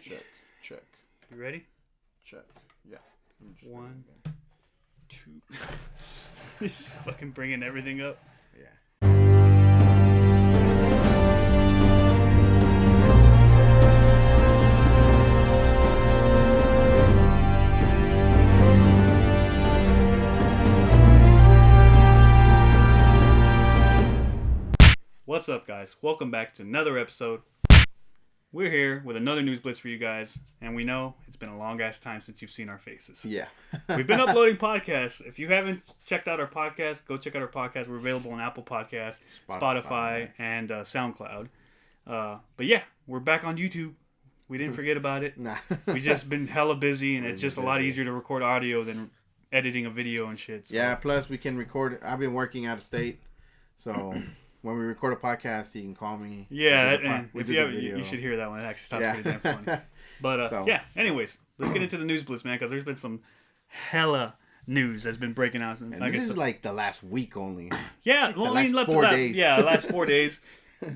right. Check. You ready? Check. Yeah. 1, 2. He's fucking bringing everything up. Yeah. What's up, guys? Welcome back to another episode. We're here with another news blitz for you guys, and we know it's been a long ass time since you've seen our faces. Yeah. We've been uploading podcasts. If you haven't checked out our podcast, go check out our podcast. We're available on Apple Podcasts, Spotify and SoundCloud. But yeah, we're back on YouTube. We didn't forget about it. Nah. We just been hella busy, and it's just a lot easier to record audio than editing a video and shit. So. Yeah, plus we can record. I've been working out of state, so when we record a podcast, you can call me. Yeah, and if you have, you should hear that one. It actually sounds pretty damn funny. But yeah, anyways, let's get into the news blitz, man, because there's been some hella news that's been breaking out. And this is like the last week only. Yeah, well, I mean, left 4 days. Yeah, the last 4 days.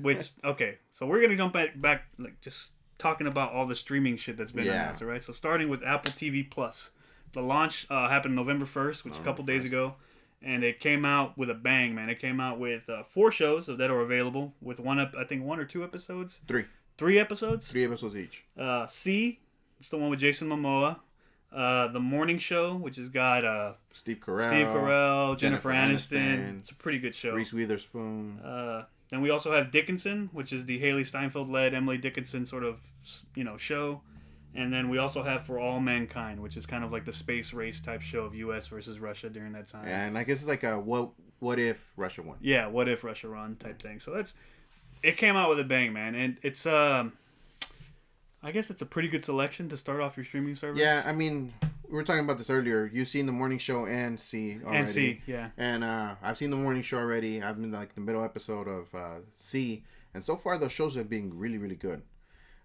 Which, okay, so we're gonna jump back, like just talking about all the streaming shit that's been announced, all right? So starting with Apple TV Plus, the launch happened November 1st, which is a couple days ago. And it came out with a bang, man. It came out with 4 shows that are available with I think 1 or 2 episodes. 3. 3 episodes? 3 episodes each. C, it's the one with Jason Momoa. The Morning Show, which has got Steve Carell, Jennifer Aniston. It's a pretty good show. Reese Witherspoon. Then we also have Dickinson, which is the Haley Steinfeld-led Emily Dickinson sort of, show. And then we also have For All Mankind, which is kind of like the space race type show of U.S. versus Russia during that time. And I guess it's like a what if Russia won? Yeah, what if Russia won type thing. So it came out with a bang, man. And it's, I guess it's a pretty good selection to start off your streaming service. Yeah, I mean, we were talking about this earlier. You've seen the Morning Show and C already. And C, yeah. And I've seen the Morning Show already. I've been like the middle episode of C. And so far, those shows have been really, really good.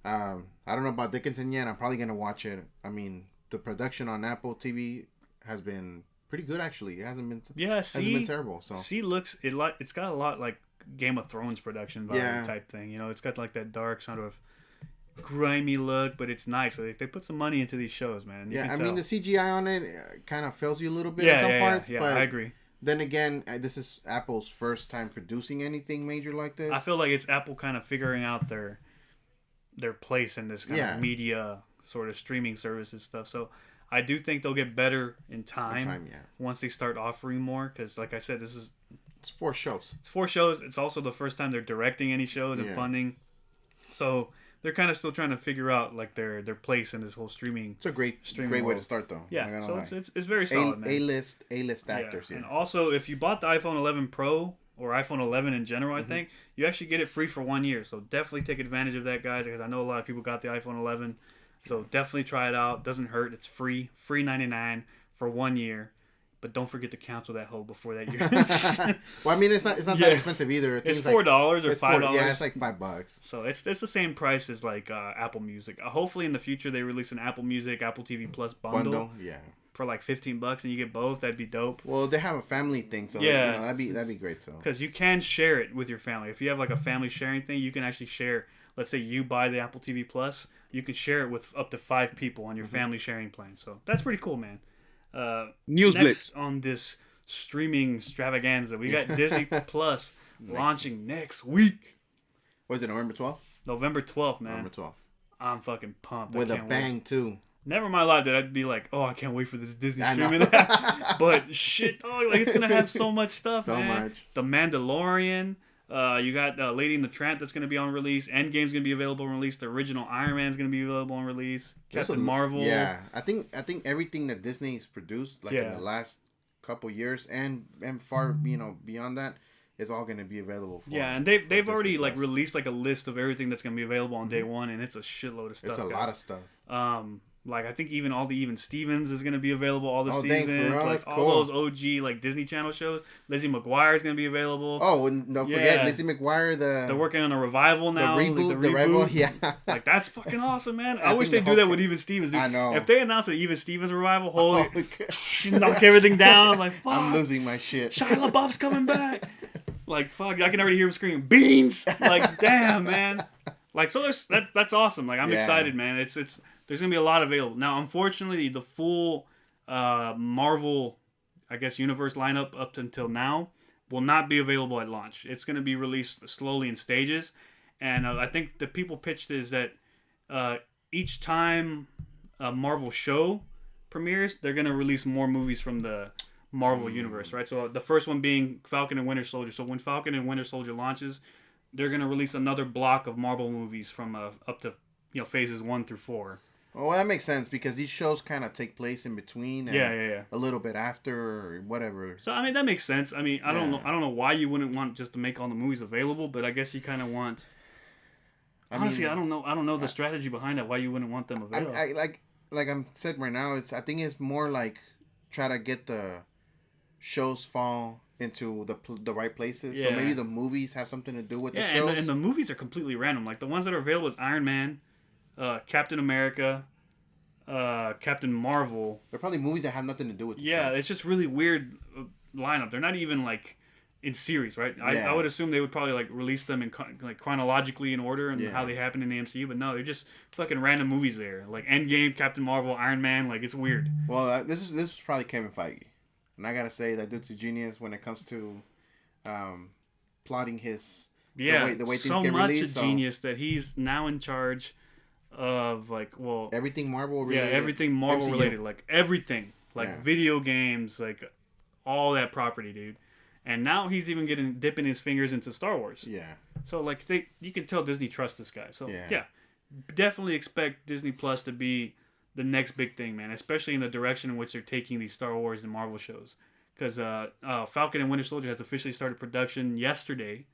I don't know about Dickinson yet. I'm probably going to watch it. I mean, the production on Apple TV has been pretty good, actually. It hasn't been terrible. So C it's got a lot like Game of Thrones production vibe type thing. It's got like that dark sort of grimy look, but it's nice. Like, they put some money into these shows, man. I mean, the CGI on it kind of fails you a little bit in some parts. Yeah, but I agree. Then again, this is Apple's first time producing anything major like this. I feel like it's Apple kind of figuring out their place in this kind of media sort of streaming services stuff. So I do think they'll get better in time once they start offering more. Because like I said, it's 4 shows. It's 4 shows. It's also the first time they're directing any shows and funding. So they're kind of still trying to figure out like their place in this whole streaming. It's a great way to start though. Yeah, so it's very solid, man. A-list actors here. And also, if you bought the iPhone 11 Pro or iPhone 11 in general, I think, you actually get it free for 1 year. So definitely take advantage of that, guys, because I know a lot of people got the iPhone 11. So definitely try it out. Doesn't hurt. It's free. Free 99 for 1 year. But don't forget to cancel that hoe before that year. Well, I mean, it's not that expensive either. It's $4 or $5. Yeah, it's like $5. So it's the same price as like Apple Music. Hopefully in the future they release an Apple Music, Apple TV Plus bundle. Yeah. For like $15 and you get both. That'd be dope. Well, they have a family thing, so that'd be great. So because you can share it with your family. If you have like a family sharing thing, you can actually share. Let's say you buy the Apple TV Plus, you can share it with up to 5 people on your family sharing plan. So that's pretty cool, man. News Blitz on this streaming extravaganza. We got Disney Plus launching next week. Was it November 12th? November 12th, man. November 12th. I'm fucking pumped. With a bang too. Never in my life that I'd be like, oh, I can't wait for this Disney streaming. But shit, like it's gonna have so much stuff, man. So much. The Mandalorian. You got Lady and the Tramp that's gonna be on release. Endgame's gonna be available on release. The original Iron Man's gonna be available on release. Captain Marvel. Yeah, I think everything that Disney's produced in the last couple years and far beyond that is all gonna be available. And they've already like released like a list of everything that's gonna be available on day one, and it's a shitload of stuff. It's a lot of stuff. Like I think even all the Even Stevens is gonna be available all the seasons. Like all those OG like Disney Channel shows. Lizzie McGuire is gonna be available. Oh, and don't forget Lizzie McGuire. They're working on a revival now. The reboot. Yeah. Like that's fucking awesome, man. I wish they do that with Even Stevens. Dude. I know. If they announce an Even Stevens revival, holy, knock everything down. I'm like, fuck. I'm losing my shit. Shia LaBeouf's coming back. Like fuck, I can already hear him screaming beans. Like damn, man. Like, so that's awesome. Like, I'm excited, man. It's there's gonna be a lot available now. Unfortunately, the full Marvel, I guess, universe lineup up until now will not be available at launch. It's gonna be released slowly in stages, and I think the people pitched is that each time a Marvel show premieres, they're gonna release more movies from the Marvel universe, right? So the first one being Falcon and Winter Soldier. So when Falcon and Winter Soldier launches, they're gonna release another block of Marvel movies from up to phases 1 through 4. Well, that makes sense because these shows kind of take place in between. And yeah. A little bit after or whatever. So I mean that makes sense. I mean I don't know why you wouldn't want just to make all the movies available, but I guess you kind of want. Honestly, I don't know the strategy behind that. Why you wouldn't want them available? Like I'm said right now. I think it's more like try to get the shows fall into the right places. Yeah. So maybe the movies have something to do with the shows. And the movies are completely random. Like the ones that are available is Iron Man, Captain America, Captain Marvel. They're probably movies that have nothing to do with the shows. It's just really weird lineup. They're not even like in series, right? I would assume they would probably like release them in like chronologically in order and how they happen in the MCU, but no, they're just fucking random movies there. Like Endgame, Captain Marvel, Iron Man, like it's weird. Well, this is probably Kevin Feige. And I gotta say that dude's a genius when it comes to plotting his the way things get released. So much a genius that he's now in charge of everything Marvel related. Yeah, everything Marvel MCU related, like everything, like video games, like all that property, dude. And now he's even dipping his fingers into Star Wars. Yeah. So like you can tell Disney trusts this guy. So yeah, definitely expect Disney Plus to be the next big thing, man, especially in the direction in which they're taking these Star Wars and Marvel shows. Because Falcon and Winter Soldier has officially started production yesterday.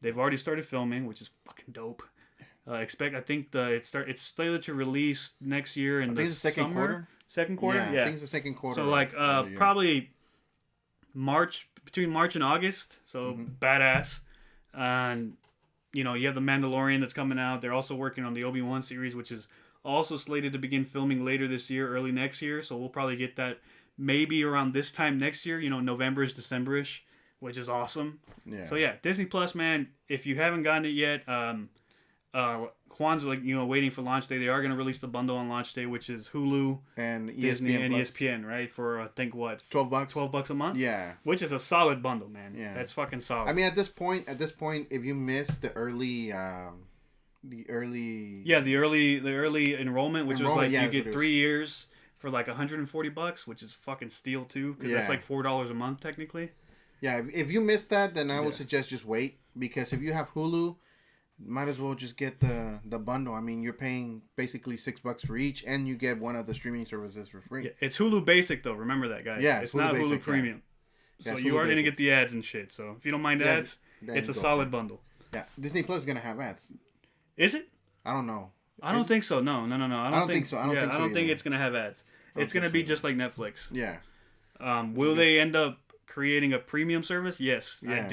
They've already started filming, which is fucking dope. I think it's slated to release next year in the second quarter. Second quarter, yeah. I think it's the second quarter. So like probably between March and August. So badass. And you have the Mandalorian that's coming out. They're also working on the Obi-Wan series, which is also slated to begin filming later this year, early next year. So we'll probably get that maybe around this time next year. November-ish, December-ish, which is awesome. Yeah. So yeah, Disney Plus, man. If you haven't gotten it yet, Juan's waiting for launch day. They are going to release the bundle on launch day, which is Hulu and Disney and ESPN, right? For I think what $12. $12 a month. Yeah. Which is a solid bundle, man. Yeah. That's fucking solid. I mean, at this point, if you miss the early enrollment, which was like you get 3 years for like $140, which is fucking steal too, because that's like $4 a month technically. Yeah, if you missed that, then I would suggest just wait, because if you have Hulu, might as well just get the bundle. I mean, you're paying basically $6 for each, and you get one of the streaming services for free. Yeah, it's Hulu Basic though. Remember that, guys. Yeah, it's not Hulu Premium. So you are gonna get the ads and shit. So if you don't mind ads, it's a solid bundle. Yeah, Disney Plus is gonna have ads. Is it? I don't know. I don't think so. No. I don't think so. I don't think it's gonna have ads. It's gonna be just like Netflix. Yeah. Will they end up creating a premium service? Yes, yeah.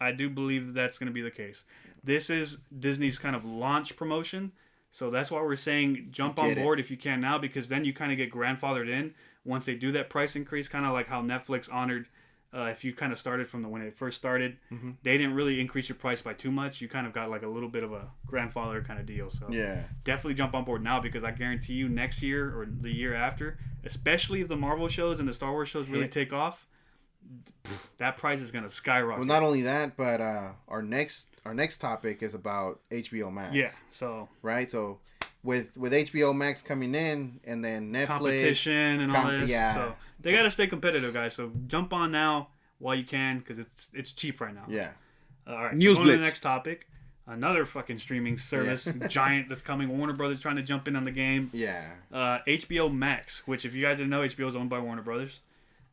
I do believe that's gonna be the case. This is Disney's kind of launch promotion, so that's why we're saying jump on board if you can now, because then you kind of get grandfathered in once they do that price increase, kind of like how Netflix honored. If you kind of started from when it first started, they didn't really increase your price by too much. You kind of got like a little bit of a grandfather kind of deal. So definitely jump on board now, because I guarantee you next year or the year after, especially if the Marvel shows and the Star Wars shows really take off, that price is going to skyrocket. Well, not only that, but our next topic is about HBO Max. Yeah. So right. So with HBO Max coming in, and then Netflix competition and all this, so they got to stay competitive, guys. So jump on now while you can, because it's cheap right now. Yeah. All right. News Blitz. To the next topic. Another fucking streaming service giant that's coming. Warner Brothers trying to jump in on the game. Yeah. HBO Max, which if you guys didn't know, HBO is owned by Warner Brothers.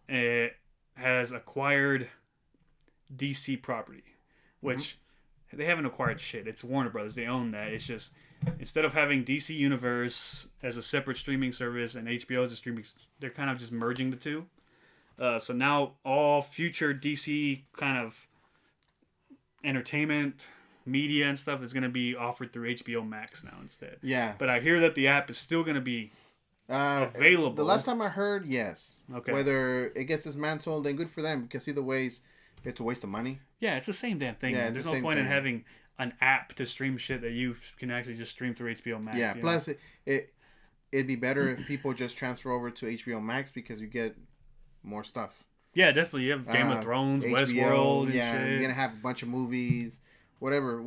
It has acquired DC property, which they haven't acquired shit. It's Warner Brothers. They own that. It's just instead of having DC Universe as a separate streaming service and HBO as a streaming, they're kind of just merging the two. So now all future DC kind of entertainment, media and stuff is going to be offered through HBO Max now instead. Yeah. But I hear that the app is still going to be available. The last time I heard, yes. Okay. Whether it gets dismantled, then good for them, because either ways, it's a waste of money. Yeah, it's the same damn thing. Yeah, there's no point in having an app to stream shit that you can actually just stream through HBO Max. Yeah. Plus, it'd be better if people just transfer over to HBO Max because you get more stuff. Yeah, definitely. You have Game of Thrones, HBO, Westworld, and shit. You're gonna have a bunch of movies. Whatever.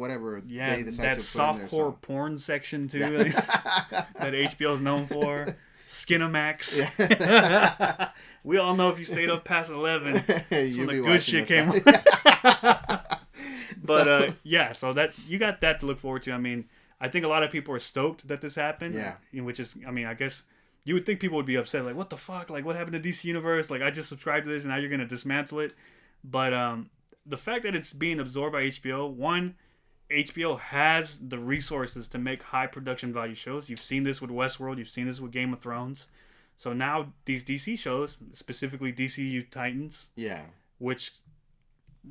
Yeah, that softcore porn section too that HBO is known for. Skinamax. Yeah. We all know if you stayed up past 11, it's when the good shit came on. But so that you got that to look forward to. I mean, I think a lot of people are stoked that this happened. Yeah. Which is, I mean, I guess you would think people would be upset, like, what the fuck? Like, what happened to DC Universe? Like, I just subscribed to this and now you're gonna dismantle it. But the fact that it's being absorbed by HBO, one, HBO has the resources to make high production value shows. You've seen this with Westworld. You've seen this with Game of Thrones. So now these DC shows, specifically DCU Titans, which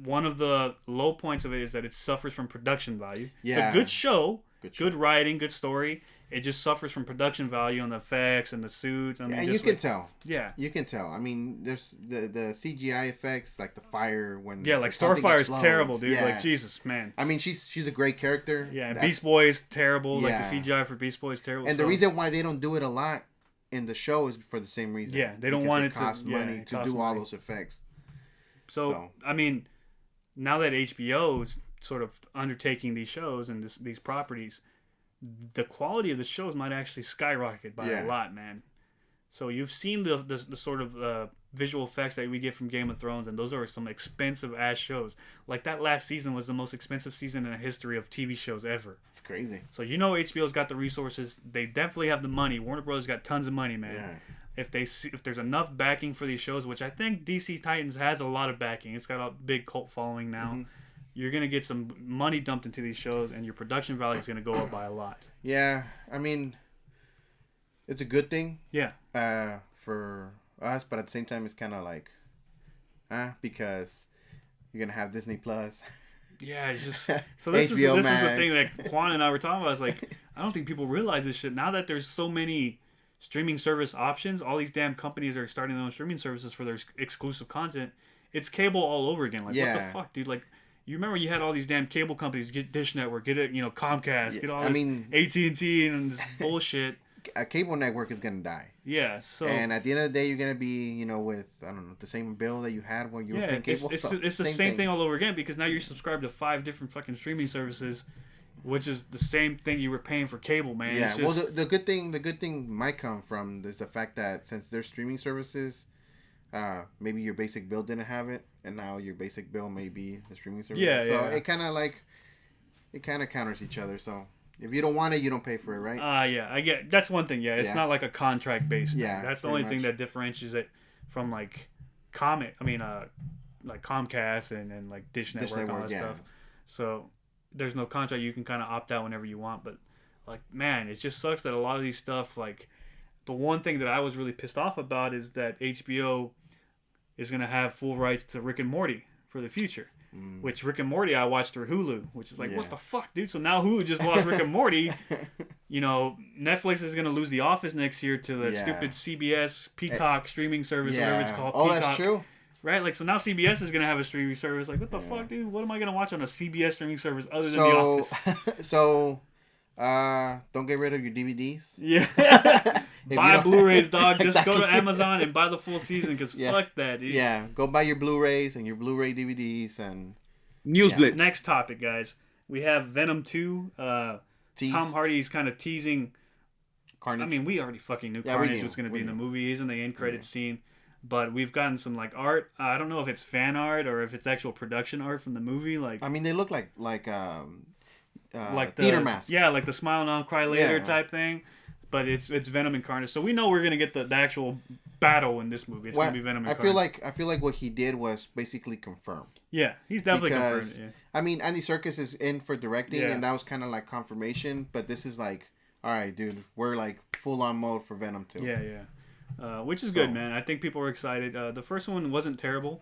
one of the low points of it is that it suffers from production value. Yeah. It's a good show, good writing, good story. It just suffers from production value on the effects and the suits. I mean, and you can tell. Yeah. You can tell. I mean, there's the CGI effects, like the fire when... Yeah, like Starfire is terrible, dude. Yeah. Like, Jesus, man. I mean, she's a great character. Yeah, and Beast Boy is terrible. Yeah. Like, the CGI for Beast Boy is terrible. And the reason why they don't do it a lot in the show is for the same reason. Yeah, they don't want it to... cost money to do all those effects. So, I mean, now that HBO is sort of undertaking these shows and these properties... the quality of the shows might actually skyrocket by a lot, man. So you've seen the sort of visual effects that we get from Game of Thrones, and those are some expensive ass shows. Like that last season was the most expensive season in the history of TV shows ever. It's crazy. So you know HBO's got the resources. They definitely have the money. Warner Bros. Got tons of money, man. Yeah. If there's enough backing for these shows, which I think DC Titans has a lot of backing. It's got a big cult following now. Mm-hmm. You're going to get some money dumped into these shows, and your production value is going to go up by a lot. Yeah, I mean, it's a good thing. Yeah. For us, but at the same time, it's kind of like, because you're going to have Disney Plus. Yeah, it's just... So this is the thing that Quan and I were talking about. Is like, I don't think people realize this shit. Now that there's so many streaming service options, all these damn companies are starting their own streaming services for their exclusive content. It's cable all over again. Like, what the fuck, dude? Like... You remember you had all these damn cable companies, get Dish Network, get it, Comcast, get all this AT&T and this bullshit. A cable network is going to die. Yeah, so... And at the end of the day, you're going to be, with, I don't know, the same bill that you had when you were paying cable. It's the same thing all over again, because now you're subscribed to 5 different fucking streaming services, which is the same thing you were paying for cable, man. Yeah, well, the good thing might come from is the fact that since they're streaming services... maybe your basic bill didn't have it, and now your basic bill may be the streaming service. Yeah, so it kind of counters each other. So if you don't want it, you don't pay for it, right? Yeah, I get that's one thing. Yeah, it's not like a contract based thing. Yeah, that's the only thing that differentiates it from like like Comcast and like Dish Network and all that stuff. So there's no contract. You can kind of opt out whenever you want. But like, man, it just sucks that a lot of these stuff, like the one thing that I was really pissed off about is that HBO is going to have full rights to Rick and Morty for the future. Which Rick and Morty I watched through Hulu, which is like, what the fuck, dude? So now Hulu just lost Rick and Morty. Netflix is going to lose The Office next year to the stupid CBS Peacock streaming service, whatever it's called. Oh, Peacock. That's true. Right? Like, so now CBS is going to have a streaming service. Like, what the fuck, dude? What am I going to watch on a CBS streaming service other than The Office? So... don't get rid of your DVDs. Yeah. Buy Blu-rays, dog. Just go to Amazon and buy the full season, because fuck that, dude. Yeah, go buy your Blu-rays and your Blu-ray DVDs and... News Blitz. Next topic, guys. We have Venom 2. Tom Hardy's kind of teasing... Carnage. I mean, we already fucking knew Carnage was going to be in the movie. He's in the end credit scene. But we've gotten some, like, art. I don't know if it's fan art or if it's actual production art from the movie. Like, I mean, they look like the theater masks. Yeah, like the Smile Now, Cry Later type thing. But it's Venom and Carnage. So we know we're going to get the actual battle in this movie. It's going to be Venom and Carnage. I feel like what he did was basically confirmed. Yeah, he's definitely confirmed it. Yeah. I mean, Andy Serkis is in for directing, and that was kind of like confirmation. But this is like, all right, dude, we're like full on mode for Venom 2. Yeah. Which is good, man. I think people were excited. The first one wasn't terrible.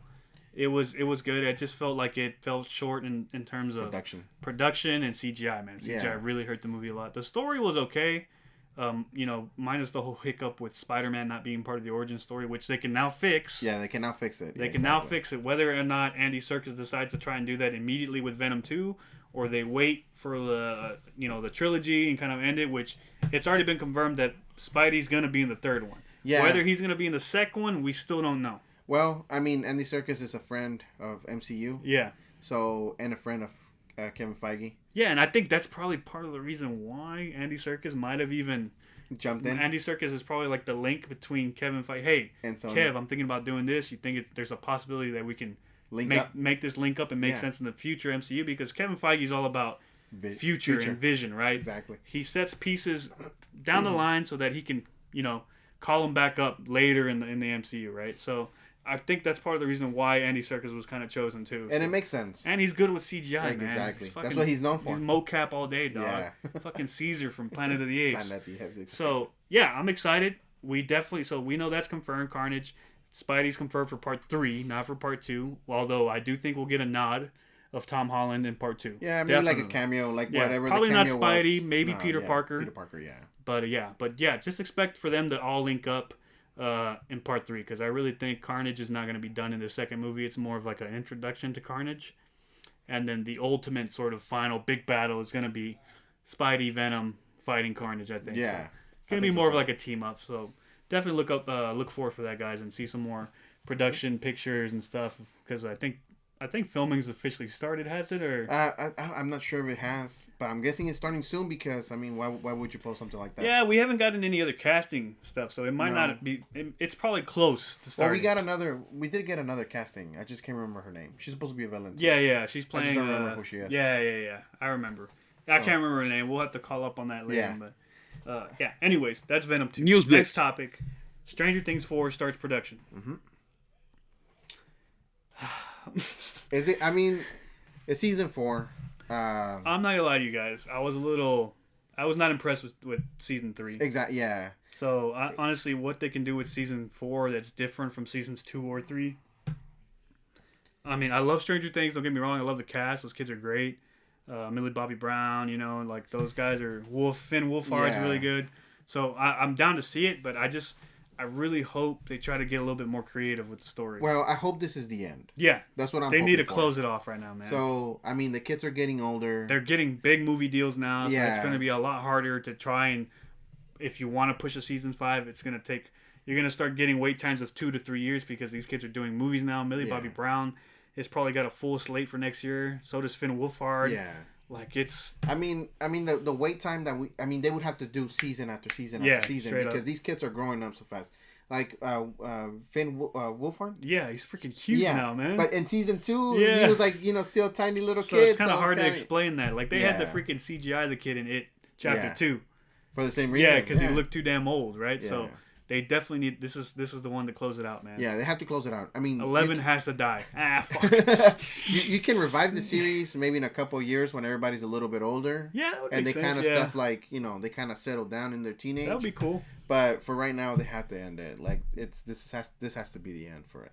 It was good. It just felt like it fell short in terms of production and CGI, man. CGI really hurt the movie a lot. The story was okay. Minus the whole hiccup with Spider-Man not being part of the origin story, which they can now fix. Yeah, they can now fix it. They can now fix it. Whether or not Andy Serkis decides to try and do that immediately with Venom 2, or they wait for the trilogy and kind of end it, which it's already been confirmed that Spidey's going to be in the third one. Yeah. Whether he's going to be in the second one, we still don't know. Well, I mean, Andy Serkis is a friend of MCU. Yeah. So, and a friend of Kevin Feige. Yeah, and I think that's probably part of the reason why Andy Serkis might have even jumped in. Andy Serkis is probably like the link between Kevin Feige. Hey, and Kev, I'm thinking about doing this. You think there's a possibility that we can make this link up and make sense in the future MCU? Because Kevin Feige is all about future and vision, right? Exactly. He sets pieces down the line so that he can, call them back up later in the MCU, right? So I think that's part of the reason why Andy Serkis was kind of chosen too. And it makes sense. And he's good with CGI, man. Exactly. That's what he's known for. He's mocap all day, dog. Yeah. Fucking Caesar from Planet of the Apes. So yeah, I'm excited. We know that's confirmed. Carnage, Spidey's confirmed for part 3, not for part 2. Although I do think we'll get a nod of Tom Holland in part 2. Yeah, maybe like a cameo, whatever. Probably the cameo not Spidey. was. Maybe Peter Parker. Peter Parker, yeah. But just expect for them to all link up in part 3, because I really think Carnage is not going to be done in the second movie. It's more of like an introduction to Carnage, and then the ultimate sort of final big battle is going to be Spidey, Venom fighting Carnage. I think. Yeah, so it's going to be more of like a team up. So definitely look forward for that, guys, and see some more production pictures and stuff, because I think filming's officially started, has it? Or I'm not sure if it has, but I'm guessing it's starting soon, because, I mean, why would you post something like that? Yeah, we haven't gotten any other casting stuff, so it might not be... It's probably close to starting. Well, we did get another casting. I just can't remember her name. She's supposed to be a villain, too. Yeah, she's playing... I just don't remember who she is. Yeah, I remember. I can't remember her name. We'll have to call up on that later, but... anyways, that's Venom 2. News Blitz. Next topic. Stranger Things 4 starts production. Mm-hmm. Is it? I mean, it's season 4. I'm not gonna lie to you guys. I was not impressed with season 3. Exactly. Yeah. So honestly, what they can do with season 4 that's different from seasons 2 or 3. I mean, I love Stranger Things. Don't get me wrong. I love the cast. Those kids are great. Millie Bobby Brown. Like those guys are. Finn Wolfhard's really good. So I'm down to see it, but I really hope they try to get a little bit more creative with the story. Well, I hope this is the end. Yeah. That's what I'm They hoping need to for. close it off right now, man. So, I mean, the kids are getting older. They're getting big movie deals now, so it's going to be a lot harder to try and... If you want to push a season 5, it's going to take... You're going to start getting wait times of 2 to 3 years, because these kids are doing movies now. Millie Bobby Brown has probably got a full slate for next year. So does Finn Wolfhard. Yeah. Like, it's... I mean, the wait time that they would have to do season after season after season, because these kids are growing up so fast. Like Finn Wolfhard. Yeah, he's freaking huge now, man. But in season 2, he was like, still a tiny little kid. It's kind of hard to explain that. Like, they had to freaking CGI the kid in It Chapter 2 for the same reason. Yeah, because he looked too damn old, right? Yeah. So they definitely need this is the one to close it out, man. Yeah, they have to close it out. I mean, 11 has to die. Fuck. you can revive the series maybe in a couple of years when everybody's a little bit older. Yeah, that would and make they sense, kind of stuff like they kind of settle down in their teenage. That would be cool. But for right now, they have to end it. Like this has to be the end for it,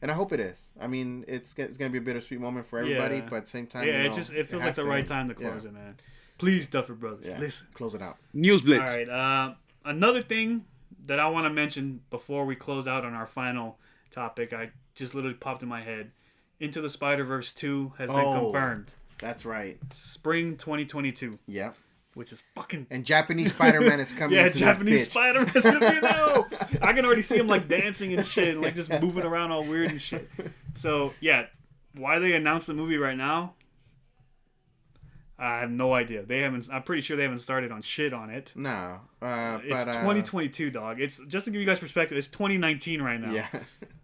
and I hope it is. I mean, it's gonna be a bittersweet moment for everybody, but at the same time, it feels like the right time to close it, man. Please, Duffer Brothers, listen, close it out. News Blitz. All right, another thing that I want to mention before we close out on our final topic, I just literally popped in my head. Into the Spider-Verse 2 has been confirmed. That's right. Spring 2022. Yep. Which is fucking... And Japanese Spider-Man is coming. Yeah, Japanese Spider-Man's gonna be there. I can already see him like dancing and shit, and like just moving around all weird and shit. So yeah, why they announced the movie right now? I have no idea. I'm pretty sure they haven't started on shit on it. No. It's 2022, dog. It's just to give you guys perspective. It's 2019 right now. Yeah.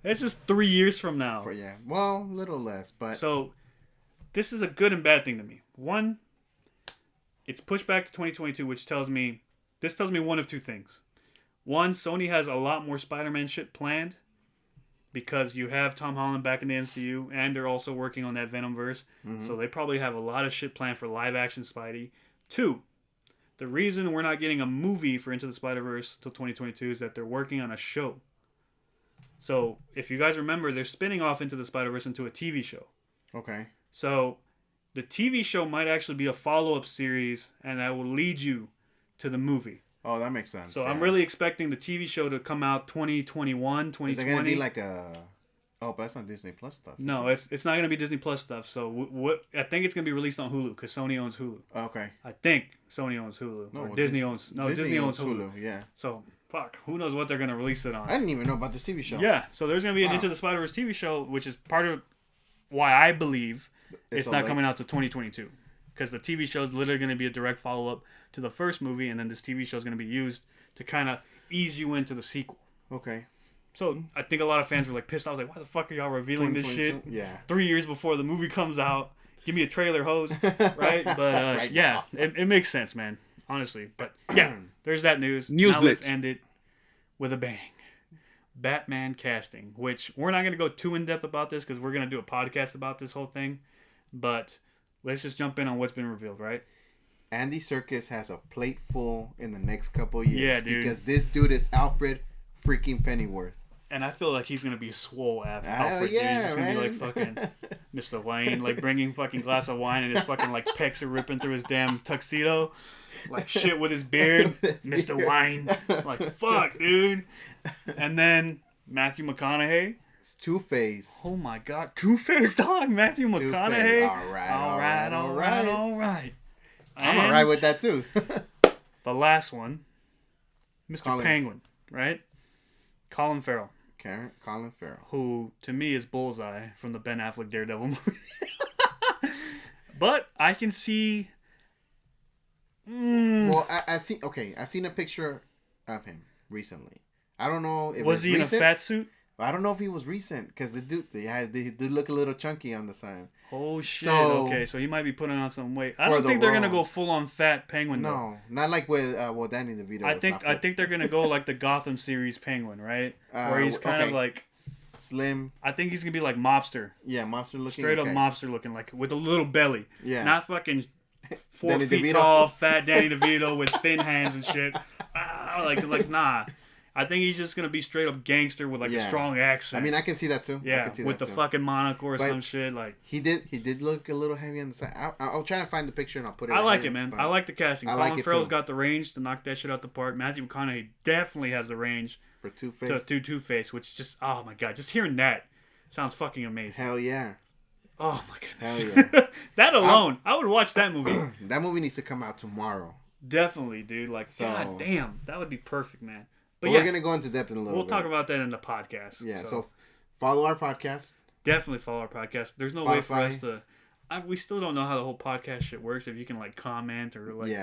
It's just 3 years from now. Well, a little less, but... So, this is a good and bad thing to me. One, it's pushed back to 2022, which tells me one of two things. One, Sony has a lot more Spider-Man shit planned, because you have Tom Holland back in the MCU, and they're also working on that Venomverse. Mm-hmm. So they probably have a lot of shit planned for live-action Spidey. Two, the reason we're not getting a movie for Into the Spider-Verse till 2022 is that they're working on a show. So, if you guys remember, they're spinning off Into the Spider-Verse into a TV show. Okay. So, the TV show might actually be a follow-up series, and that will lead you to the movie. Oh, that makes sense. So I'm really expecting the TV show to come out 2021, 2020. Is it going to be like Oh, but that's not Disney Plus stuff. No, it's not gonna be Disney Plus stuff. So what? I think it's gonna be released on Hulu because Sony owns Hulu. Okay. I think Sony owns Hulu. No, Disney owns Hulu. Yeah. So fuck, who knows what they're gonna release it on? I didn't even know about this TV show. Yeah. So there's gonna be an Into the Spider-Verse TV show, which is part of why I believe it's not coming out to 2022, because the TV show is literally gonna be a direct follow-up to the first movie, and then this TV show is gonna be used to kind of ease you into the sequel. Okay. So I think a lot of fans were like pissed. I was like, why the fuck are y'all revealing this shit? Yeah. 3 years before the movie comes out. Give me a trailer, hose. Right? But right yeah, it makes sense, man. Honestly. But yeah, there's that news. Now Blitz. Let's end it with a bang. Batman casting, which we're not going to go too in depth about this because we're going to do a podcast about this whole thing. But let's just jump in on what's been revealed, right? Andy Serkis has a plate full in the next couple of years. Yeah, dude. Because this dude is Alfred freaking Pennyworth. And I feel like he's going to be swole Alfred, dude. He's just going to be like fucking Mr. Wayne, like bringing fucking glass of wine and his fucking like pecs are ripping through his damn tuxedo. Like shit with his beard. Mr. Wine. Like, fuck, dude. And then Matthew McConaughey. It's Two-Face. Oh my god. Two-Face, dog. Matthew McConaughey. All right. I'm all right with that too. The last one. Mr. Penguin, right? Colin Farrell. Colin Farrell. Who, to me, is Bullseye from the Ben Affleck Daredevil movie. But I can see... Well, I've seen a picture of him recently. I don't know if was he recent. In a fat suit? I don't know if he was recent because they did look a little chunky on the side. Oh shit! Okay, so he might be putting on some weight. I don't think they're gonna go full on fat Penguin. No, though. Not like with Danny DeVito. I think they're gonna go like the Gotham series Penguin, right? Where he's kind of like slim. I think he's gonna be like mobster. Yeah, mobster looking. Straight up mobster looking, like with a little belly. Yeah. Not fucking 4 feet tall, fat Danny DeVito with thin hands and shit. Like nah. I think he's just gonna be straight up gangster with like a strong accent. I mean, I can see that too. Yeah, with the fucking monocle or some shit. Like he did look a little heavy on the side. I'll try to find the picture and I'll put it. I like it, man. I like the casting. Colin Farrell's too. Got the range to knock that shit out the park. Matthew McConaughey definitely has the range for Two-Face. Two-Face, which is just oh my god, just hearing that sounds fucking amazing. Hell yeah. Oh my goodness. Hell yeah. That alone, I would watch that movie. That movie needs to come out tomorrow. Definitely, dude. Like, god damn, that would be perfect, man. But we're gonna go into depth in a little bit. We'll talk about that in the podcast. Yeah, so follow our podcast. Definitely follow our podcast. There's no way for us to. We still don't know how the whole podcast shit works. If you can like comment or like,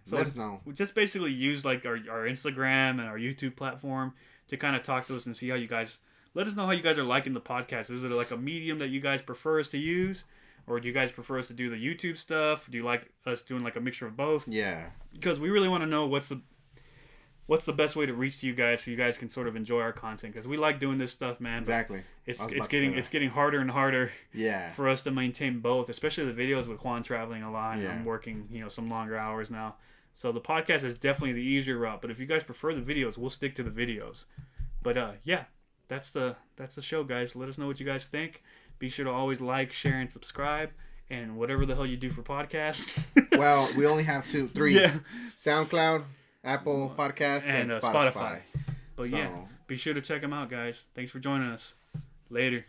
so let us know. We just basically use like our Instagram and our YouTube platform to kind of talk to us and see how you guys. Let us know how you guys are liking the podcast. Is it like a medium that you guys prefer us to use, or do you guys prefer us to do the YouTube stuff? Do you like us doing like a mixture of both? Yeah. Because we really want to know what's the best way to reach to you guys so you guys can sort of enjoy our content, because we like doing this stuff, man. Exactly. It's getting harder and harder. Yeah. For us to maintain both, especially the videos with Juan traveling a lot. Yeah. I'm working, some longer hours now. So the podcast is definitely the easier route. But if you guys prefer the videos, we'll stick to the videos. But yeah, that's the show, guys. Let us know what you guys think. Be sure to always like, share, and subscribe. And whatever the hell you do for podcasts. Well, we only have 3. Yeah. SoundCloud, Apple Podcasts, and Spotify. But yeah, be sure to check them out, guys. Thanks for joining us. Later.